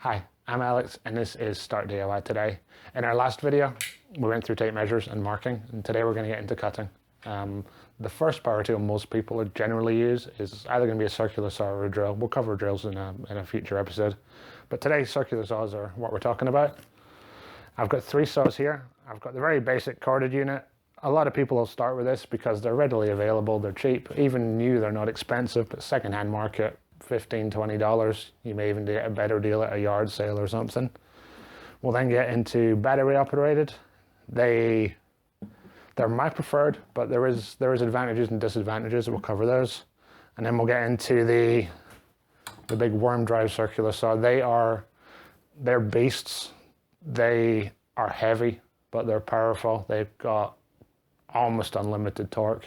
Hi, I'm Alex and this is Start DIY Today. In our last video, we went through tape measures and marking, and today we're going to get into cutting. The first power tool most people would generally use is either going to be a circular saw or a drill. We'll cover drills in a future episode. But today, circular saws are what we're talking about. I've got three saws here. I've got the very basic corded unit. A lot of people will start with this because they're readily available, they're cheap. Even new, they're not expensive, but secondhand market, $15, $20. You may even get a better deal at a yard sale or something. We'll then get into battery operated. They're my preferred, but there is advantages and disadvantages. We'll cover those. And then we'll get into the big worm drive circular saw. They're beasts. They are heavy, but they're powerful. They've got almost unlimited torque.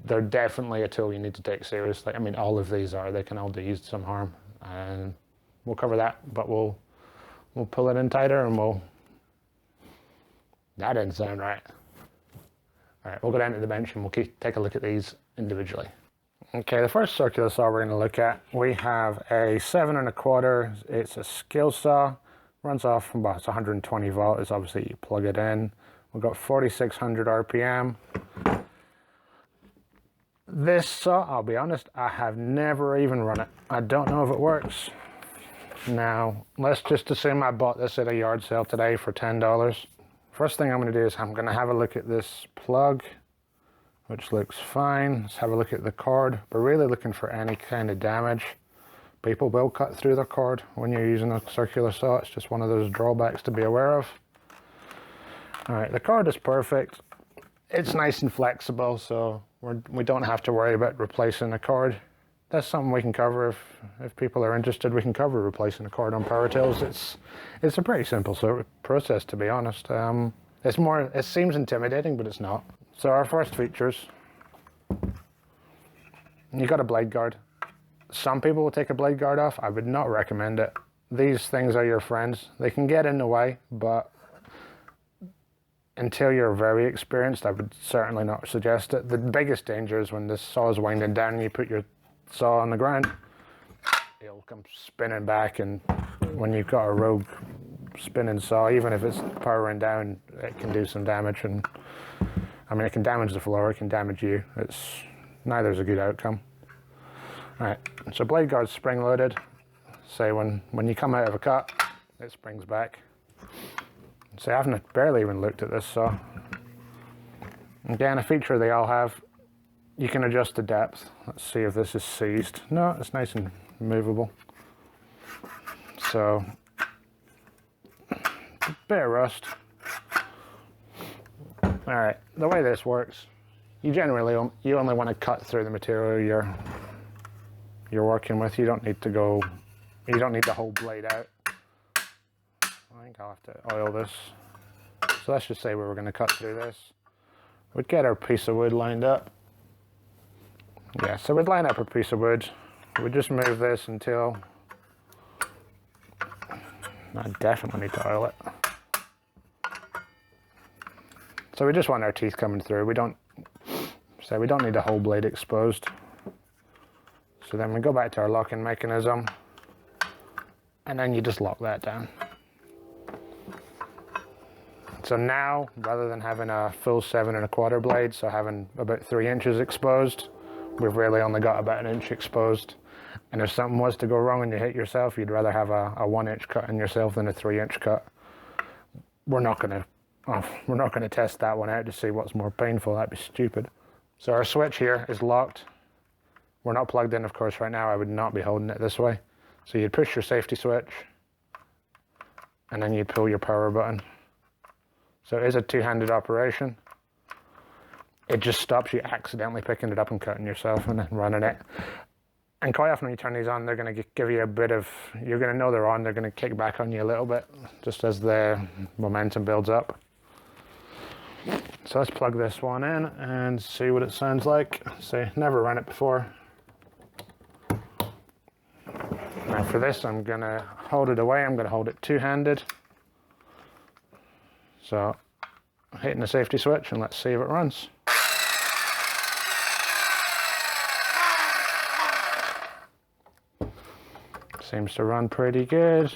They're definitely a tool you need to take seriously. I mean, all of these are. They can all do you some harm, and we'll cover that. But we'll pull it in tighter, and that didn't sound right. All right, we'll go down to the bench and we'll take a look at these individually. Okay, the first circular saw we're going to look at, we have a 7 1/4. It's a skill saw. Runs off from about 120 volt. It's obviously you plug it in. We've got 4,600 RPM. This saw, I'll be honest, I have never even run it. I don't know if it works. Now, let's just assume I bought this at a yard sale today for $10. First thing I'm going to do is I'm going to have a look at this plug, which looks fine. Let's have a look at the cord. We're really looking for any kind of damage. People will cut through the cord when you're using a circular saw. It's just one of those drawbacks to be aware of. All right, the cord is perfect. It's nice and flexible, so we don't have to worry about replacing the cord. That's something we can cover if people are interested. We can cover replacing the cord on power tools. It's a pretty simple sort of process, to be honest. It seems intimidating, but it's not. So our first features, you got a blade guard. Some people will take a blade guard off. I would not recommend it. These things are your friends. They can get in the way, but until you're very experienced, I would certainly not suggest it. The biggest danger is when this saw is winding down and you put your saw on the ground, it'll come spinning back, and when you've got a rogue spinning saw, even if it's powering down, it can do some damage. And I mean, it can damage the floor, it can damage you. Neither is a good outcome. All right, so blade guard's spring loaded. Say when you come out of a cut, it springs back. So I haven't barely even looked at this saw. Again, a feature they all have, you can adjust the depth. Let's see if this is seized. No, it's nice and movable. So, a bit of rust. All right, the way this works, you only want to cut through the material you're working with. You don't need the whole blade out. I think I'll have to oil this. So let's just say we were going to cut through this. We'd get our piece of wood lined up. Yeah, so we'd line up a piece of wood. We'd just move this until, I definitely need to oil it. So we just want our teeth coming through. We don't need the whole blade exposed. So then we go back to our locking mechanism, and then you just lock that down. So now, rather than having a full 7 1/4 blade, so having about 3 inches exposed, we've really only got about 1 inch exposed. And if something was to go wrong and you hit yourself, you'd rather have a 1 inch cut in yourself than a 3 inch cut. We're not gonna test that one out to see what's more painful. That'd be stupid. So our switch here is locked. We're not plugged in, of course, right now. I would not be holding it this way. So you'd push your safety switch, and then you'd pull your power button. So it is a two-handed operation. It just stops you accidentally picking it up and cutting yourself and then running it. And quite often when you turn these on, they're going to give you you're going to know they're on, they're going to kick back on you a little bit, just as the momentum builds up. So let's plug this one in and see what it sounds like. See, never run it before. Now for this, I'm going to hold it away. I'm going to hold it two-handed. So, hitting the safety switch, and let's see if it runs. Seems to run pretty good.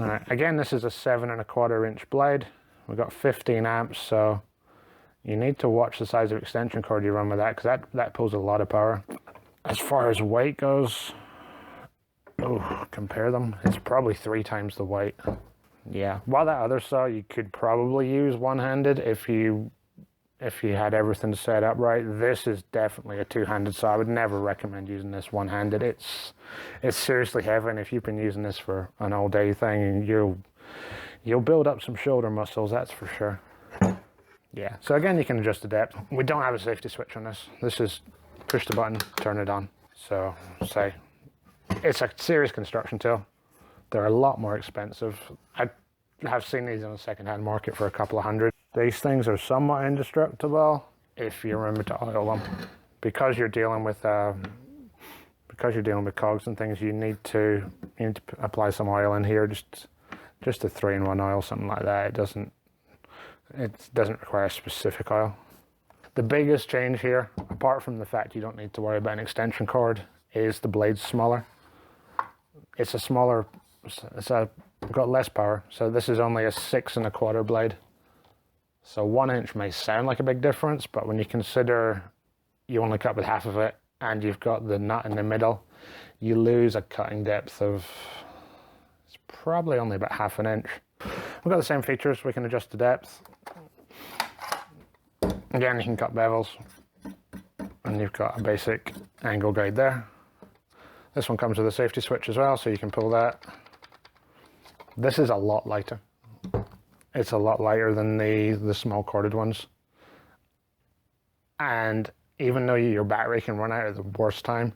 All right, again, this is a 7¼ inch blade. We've got 15 amps, so you need to watch the size of extension cord you run with that, because that pulls a lot of power. As far as weight goes, compare them. It's probably 3 times the weight. Yeah, while that other saw you could probably use one-handed if you had everything set up right, this is definitely a two-handed saw. I would never recommend using this one-handed. It's seriously heavy, and if you've been using this for an all-day thing, you'll build up some shoulder muscles, that's for sure. Yeah, so again, you can adjust the depth. We don't have a safety switch on this. This is push the button, turn it on. So say it's a serious construction tool. They're a lot more expensive. I have seen these on the second-hand market for a couple of $100. These things are somewhat indestructible if you remember to oil them. Because you're dealing with cogs and things, you need to apply some oil in here, just a 3-in-1 oil, something like that. It doesn't require a specific oil. The biggest change here, apart from the fact you don't need to worry about an extension cord, is the blade's smaller. We've got less power, so this is only a 6¼ blade. So 1 inch may sound like a big difference, but when you consider you only cut with half of it and you've got the nut in the middle, you lose a cutting depth of, it's probably only about ½ inch. We've got the same features. We can adjust the depth. Again, you can cut bevels, and you've got a basic angle guide there. This one comes with a safety switch as well, so you can pull that. This is a lot lighter. It's a lot lighter than the small corded ones. And even though your battery can run out at the worst time,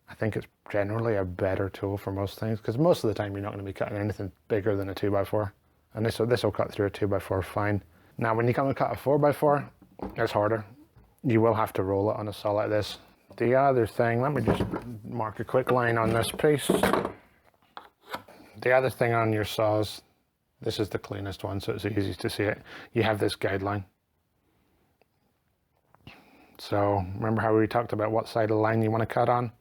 I think it's generally a better tool for most things, because most of the time you're not going to be cutting anything bigger than a 2x4. And this will cut through a 2x4 fine. Now when you come to cut a 4x4, it's harder. You will have to roll it on a saw like this. The other thing, let me just mark a quick line on this piece. The other thing on your saws, this is the cleanest one, so it's easy to see it. You have this guideline. So remember how we talked about what side of the line you want to cut on?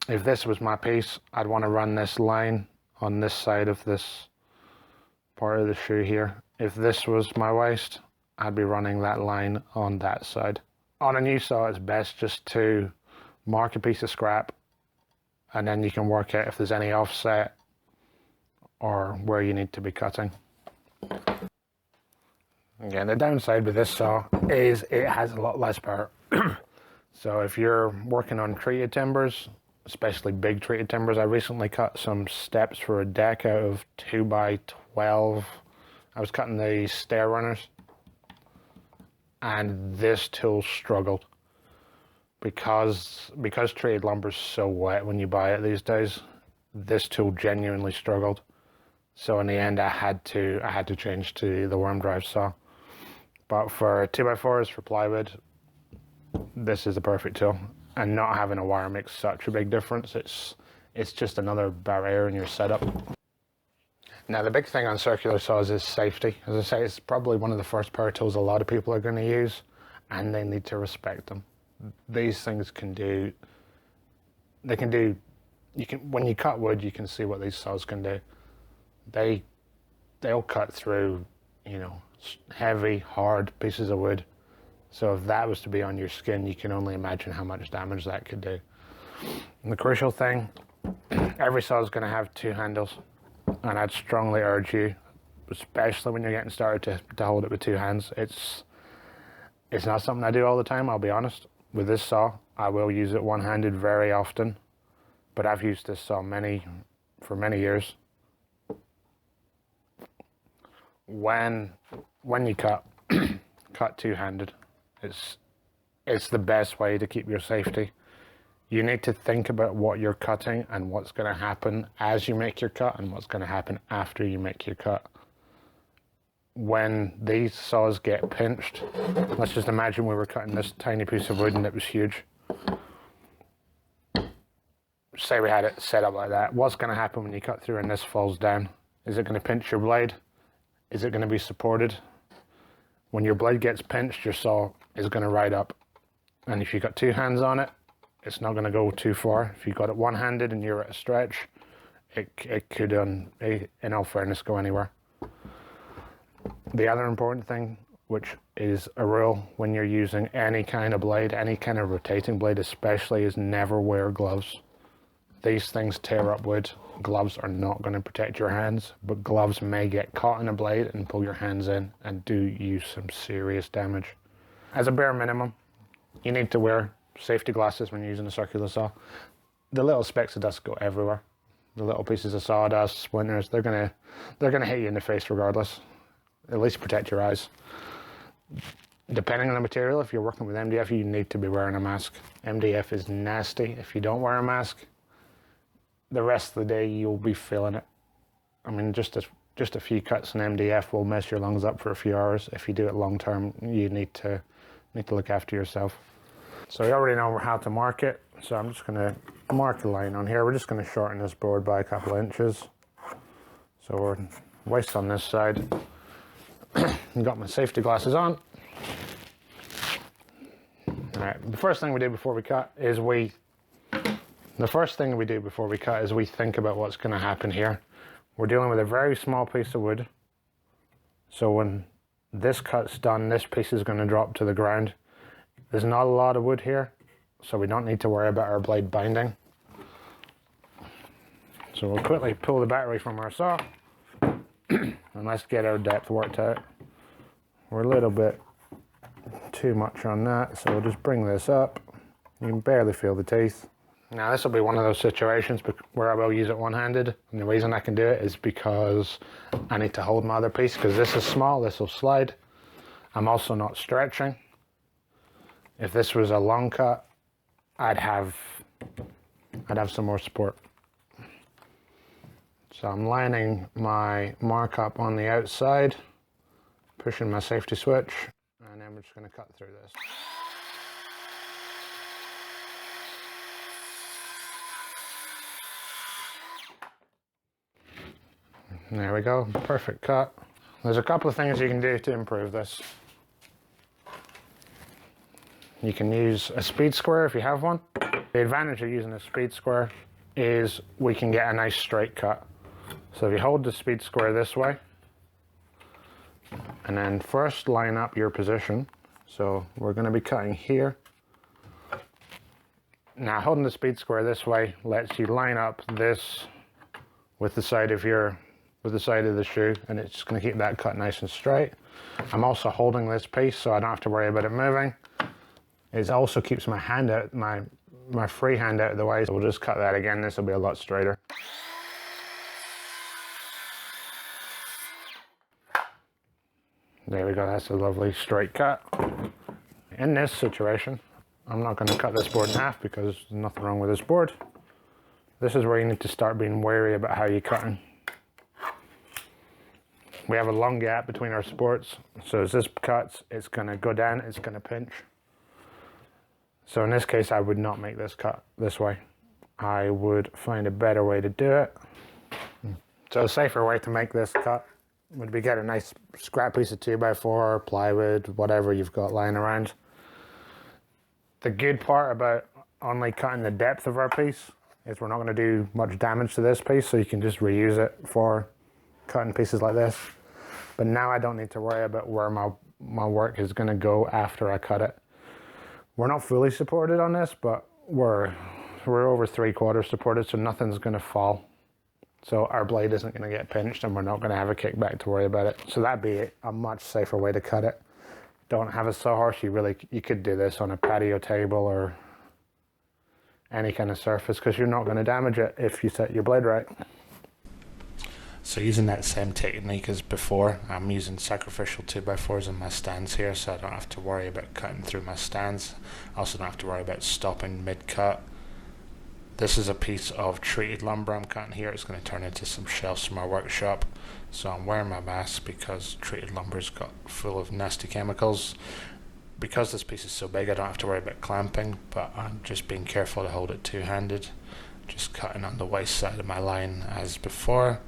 If this was my piece, I'd want to run this line on this side of this part of the shoe here. If this was my waist, I'd be running that line on that side. On a new saw, it's best just to mark a piece of scrap, and then you can work out if there's any offset or where you need to be cutting. Again, the downside with this saw is it has a lot less power. So if you're working on treated timbers, especially big treated timbers, I recently cut some steps for a deck out of 2x12. I was cutting the stair runners, and this tool struggled because treated lumber is so wet when you buy it these days. This tool genuinely struggled, so in the end I had to change to the worm drive saw. But for 2x4s, for plywood, this is the perfect tool, and not having a wire makes such a big difference. It's just another barrier in your setup. Now the big thing on circular saws is safety. As I say, it's probably one of the first power tools a lot of people are going to use, and they need to respect them. These things when you cut wood, you can see what these saws can do. They'll cut through, heavy, hard pieces of wood. So if that was to be on your skin, you can only imagine how much damage that could do. And the crucial thing, every saw is going to have 2 handles. And I'd strongly urge you, especially when you're getting started, to hold it with 2 hands. It's not something I do all the time, I'll be honest. With this saw, I will use it one-handed very often, but I've used this saw for many years. When you cut, cut 2-handed. It's the best way to keep your safety. You need to think about what you're cutting and what's going to happen as you make your cut and what's going to happen after you make your cut. When these saws get pinched, let's just imagine we were cutting this tiny piece of wood and it was huge. Say we had it set up like that. What's going to happen when you cut through and this falls down? Is it going to pinch your blade? Is it going to be supported? When your blade gets pinched, your saw is going to ride up. And if you've got 2 hands on it, it's not going to go too far. If you've got it one-handed and you're at a stretch, it could, in all fairness, go anywhere. The other important thing, which is a rule when you're using any kind of blade, any kind of rotating blade especially, is never wear gloves. These things tear up wood. Gloves are not going to protect your hands, but gloves may get caught in a blade and pull your hands in and do you some serious damage. As a bare minimum, you need to wear safety glasses when you're using a circular saw. The little specks of dust go everywhere. The little pieces of sawdust, splinters, they're gonna hit you in the face regardless. At least protect your eyes. Depending on the material, if you're working with MDF, you need to be wearing a mask. MDF is nasty. If you don't wear a mask, the rest of the day you'll be feeling it. I mean, just a few cuts in MDF will mess your lungs up for a few hours. If you do it long term, you need to look after yourself. So we already know how to mark it. So I'm just going to mark the line on here. We're just going to shorten this board by a couple of inches. So we're waist on this side. I've got my safety glasses on. All right. The first thing we do before we cut is we think about what's going to happen here. We're dealing with a very small piece of wood. So when this cut's done, this piece is going to drop to the ground. There's not a lot of wood here, so we don't need to worry about our blade binding. So we'll quickly pull the battery from our saw and let's get our depth worked out. We're a little bit too much on that, so we'll just bring this up. You can barely feel the teeth. Now this will be one of those situations where I will use it one-handed, and the reason I can do it is because I need to hold my other piece, because this is small, this will slide. I'm also not stretching. If this was a long cut, I'd have some more support. So I'm lining my markup on the outside, pushing my safety switch, and then we're just going to cut through this. There we go, perfect cut. There's a couple of things you can do to improve this. You can use a speed square if you have one. The advantage of using a speed square is we can get a nice straight cut. So if you hold the speed square this way, and then first line up your position. So we're going to be cutting here. Now holding the speed square this way lets you line up this with the side of the shoe, and it's just going to keep that cut nice and straight. I'm also holding this piece so I don't have to worry about it moving. It also keeps my hand out, my free hand out of the way. So we'll just cut that again. This will be a lot straighter. There we go, that's a lovely straight cut. In this situation, I'm not going to cut this board in half because there's nothing wrong with this board. This is where you need to start being wary about how you're cutting. We have a long gap between our supports, so as this cuts, it's going to go down, it's going to pinch. So in this case, I would not make this cut this way. I would find a better way to do it. So a safer way to make this cut would be get a nice scrap piece of 2x4, plywood, whatever you've got lying around. The good part about only cutting the depth of our piece is we're not going to do much damage to this piece, so you can just reuse it for cutting pieces like this. But now I don't need to worry about where my work is going to go after I cut it. We're not fully supported on this, but we're over 3/4 supported, so nothing's going to fall. So our blade isn't going to get pinched, and we're not going to have a kickback to worry about it. So that'd be a much safer way to cut it. Don't have a sawhorse, you could do this on a patio table or any kind of surface, because you're not going to damage it if you set your blade right. So using that same technique as before, I'm using sacrificial 2x4s in my stands here, so I don't have to worry about cutting through my stands. I also don't have to worry about stopping mid-cut. This is a piece of treated lumber I'm cutting here. It's going to turn into some shelves from our workshop. So I'm wearing my mask because treated lumber's got full of nasty chemicals. Because this piece is so big, I don't have to worry about clamping, but I'm just being careful to hold it two-handed. Just cutting on the waist side of my line as before.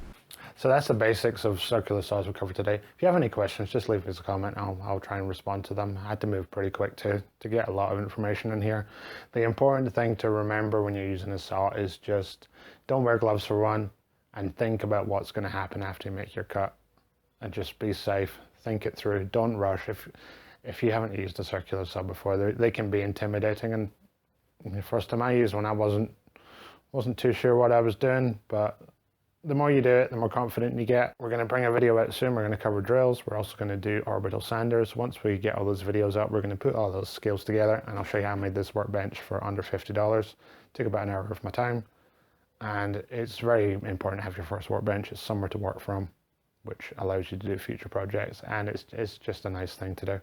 So that's the basics of circular saws we covered today. If you have any questions, just leave us a comment. I'll try and respond to them. I had to move pretty quick to get a lot of information in here. The important thing to remember when you're using a saw is just don't wear gloves for one. and think about what's going to happen after you make your cut, and just be safe. Think it through. Don't rush. If you haven't used a circular saw before, they can be intimidating. And the first time I used one, I wasn't too sure what I was doing, but the more you do it, the more confident you get. We're going to bring a video out soon. We're going to cover drills. We're also going to do orbital sanders. Once we get all those videos up, we're going to put all those skills together, and I'll show you how I made this workbench for under $50. Took about an hour of my time, and it's very important to have your first workbench. It's somewhere to work from, which allows you to do future projects, and it's just a nice thing to do.